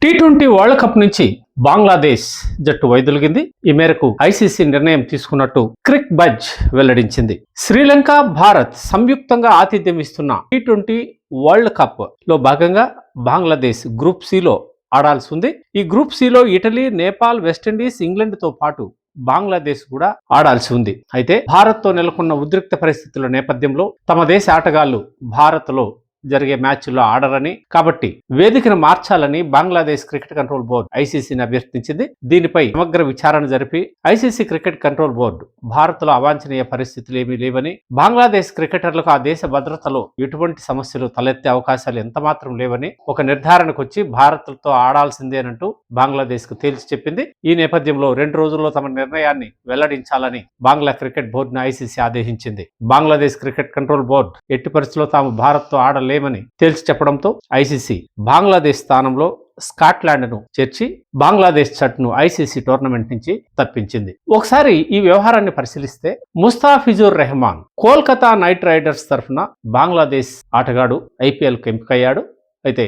T20 world cup నుంచి బంగ్లాదేశ్ జట్టు వైదొలిగింది. ఈ మేరకు ఐసీసీ నిర్ణయం తీసుకున్నట్టు క్రిక్ బజ్ వెల్లడించింది. శ్రీలంక, భారత్ సంయుక్తంగా ఆతిథ్యం ఇస్తున్న టీ20 వరల్డ్ కప్ లో భాగంగా బంగ్లాదేశ్ గ్రూప్ సిలో ఆడాల్సి ఉంది. ఈ గ్రూప్ సిలో ఇటలీ, నేపాల్, వెస్టిండీస్, ఇంగ్లాండ్ తో పాటు బంగ్లాదేశ్ కూడా ఆడాల్సి ఉంది. అయితే భారత్ తో నెలకొన్న ఉద్రిక్త పరిస్థితుల నేపథ్యంలో తమ దేశ ఆటగాళ్లు భారత్ లో జరిగే మ్యాచ్ల్లో ఆడరని, కాబట్టి వేదికను మార్చాలని బంగ్లాదేశ్ క్రికెట్ కంట్రోల్ బోర్డు ఐసీసీని అభ్యర్థించింది. దీనిపై సమగ్ర విచారణ జరిపి ఐసీసీ క్రికెట్ కంట్రోల్ బోర్డు భారత్లో అవాంఛనీయ పరిస్థితులు ఏమీ లేవని, బంగ్లాదేశ్ క్రికెటర్లకు ఆ దేశ భద్రతలో ఎటువంటి సమస్యలు తలెత్తే అవకాశాలు ఎంతమాత్రం లేవని ఒక నిర్ధారణకు వచ్చి భారత్తో ఆడాల్సిందేనంటూ బంగ్లాదేశ్ కు తేల్చి చెప్పింది. ఈ నేపథ్యంలో 2 రోజుల్లో తమ నిర్ణయాన్ని వెల్లడించాలని బంగ్లా క్రికెట్ బోర్డును ఐసీసీ ఆదేశించింది. బంగ్లాదేశ్ క్రికెట్ కంట్రోల్ బోర్డు ఎట్టి పరిస్థితుల్లో తాము భారత్తో ఆడలేమని తేల్చి చెప్పడంతో ఐసీసీ బంగ్లాదేశ్ స్థానంలో స్కాట్లాండ్ ను చేర్చి బంగ్లాదేశ్ జట్టును ఐసీసీ టోర్నమెంట్ నుంచి తప్పించింది. ఒకసారి ఈ వ్యవహారాన్ని పరిశీలిస్తే ముస్తాఫిజుర్ రెహమాన్ కోల్కతా నైట్ రైడర్స్ తరఫున బంగ్లాదేశ్ ఆటగాడు ఐపీఎల్ కు ఎంపికయ్యాడు. అయితే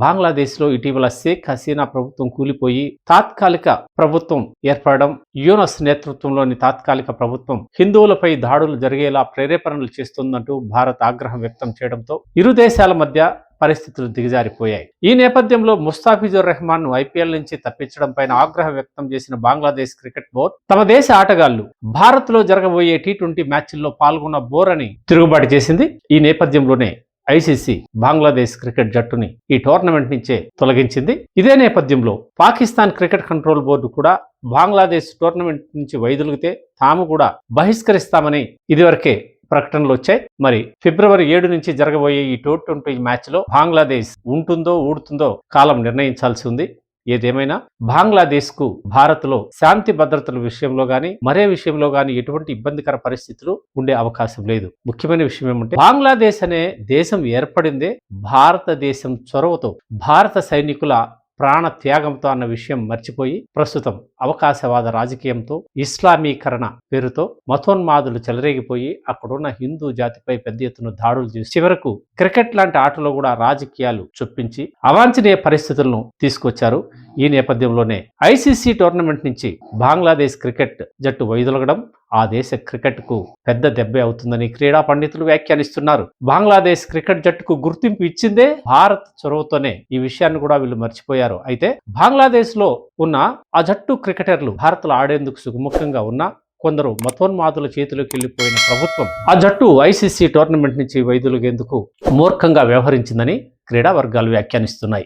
బంగ్లాదేశ్లో ఇటీవల షేక్ హసీనా ప్రభుత్వం కూలిపోయి తాత్కాలిక ప్రభుత్వం ఏర్పడడం, యూనస్ నేతృత్వంలోని తాత్కాలిక ప్రభుత్వం హిందువులపై దాడులు జరిగేలా ప్రేరేపణలు చేస్తుందంటూ భారత్ ఆగ్రహం వ్యక్తం చేయడంతో ఇరు దేశాల మధ్య పరిస్థితులు దిగజారిపోయాయి. ఈ నేపథ్యంలో ముస్తాఫిజుర్ రెహమాన్ ను ఐపీఎల్ నుంచి తప్పించడం పైన ఆగ్రహం వ్యక్తం చేసిన బంగ్లాదేశ్ క్రికెట్ బోర్డు తమ దేశ ఆటగాళ్లు భారత్ లో జరగబోయే టీ20 మ్యాచ్ల్లో పాల్గొన్న బోరని తిరుగుబాటు చేసింది. ఈ నేపథ్యంలోనే ఐసీసీ బంగ్లాదేశ్ క్రికెట్ జట్టుని ఈ టోర్నమెంట్ నుంచే తొలగించింది. ఇదే నేపథ్యంలో పాకిస్తాన్ క్రికెట్ కంట్రోల్ బోర్డు కూడా బంగ్లాదేశ్ టోర్నమెంట్ నుంచి వైదొలిగితే తాము కూడా బహిష్కరిస్తామని ఇదివరకే ప్రకటనలు వచ్చాయి. మరి ఫిబ్రవరి 7 నుంచి జరగబోయే ఈ టీ20 మ్యాచ్ లో బంగ్లాదేశ్ ఉంటుందో ఊడుతుందో కాలం నిర్ణయించాల్సి ఉంది. ఏదేమైనా బంగ్లాదేశ్ కు భారత్ లో శాంతి భద్రతల విషయంలో గానీ మరే విషయంలో గానీ ఎటువంటి ఇబ్బందికర పరిస్థితులు ఉండే అవకాశం లేదు. ముఖ్యమైన విషయం ఏమంటే బంగ్లాదేశ్ అనే దేశం ఏర్పడిందే భారతదేశం చొరవతో, భారత సైనికుల ప్రాణ త్యాగంతో అన్న విషయం మర్చిపోయి ప్రస్తుతం అవకాశవాద రాజకీయంతో, ఇస్లామీకరణ పేరుతో మతోన్మాదులు చెలరేగిపోయి అక్కడున్న హిందూ జాతిపై పెద్ద ఎత్తున దాడులు చేసి చివరకు క్రికెట్ లాంటి ఆటలో కూడా రాజకీయాలు చొప్పించి అవాంఛనీయ పరిస్థితులను తీసుకొచ్చారు. ఈ నేపథ్యంలోనే ఐసీసీ టోర్నమెంట్ నుంచి బంగ్లాదేశ్ క్రికెట్ జట్టు వైదొలగడం ఆ దేశ క్రికెట్ కు పెద్ద దెబ్బే అవుతుందని క్రీడా పండితులు వ్యాఖ్యానిస్తున్నారు. బంగ్లాదేశ్ క్రికెట్ జట్టుకు గుర్తింపు ఇచ్చిందే భారత్ చొరవతోనే. ఈ విషయాన్ని కూడా వీళ్ళు మర్చిపోయారు. అయితే బంగ్లాదేశ్ లో ఉన్న ఆ జట్టు క్రికెటర్లు భారత్ లో ఆడేందుకు సుముఖంగా ఉన్నా కొందరు మతోన్మాదుల చేతిలోకి వెళ్లిపోయిన ప్రభుత్వం ఆ జట్టు ఐసీసీ టోర్నమెంట్ నుంచి వైదొలిగేందుకు మూర్ఖంగా వ్యవహరించిందని క్రీడా వర్గాలు వ్యాఖ్యానిస్తున్నాయి.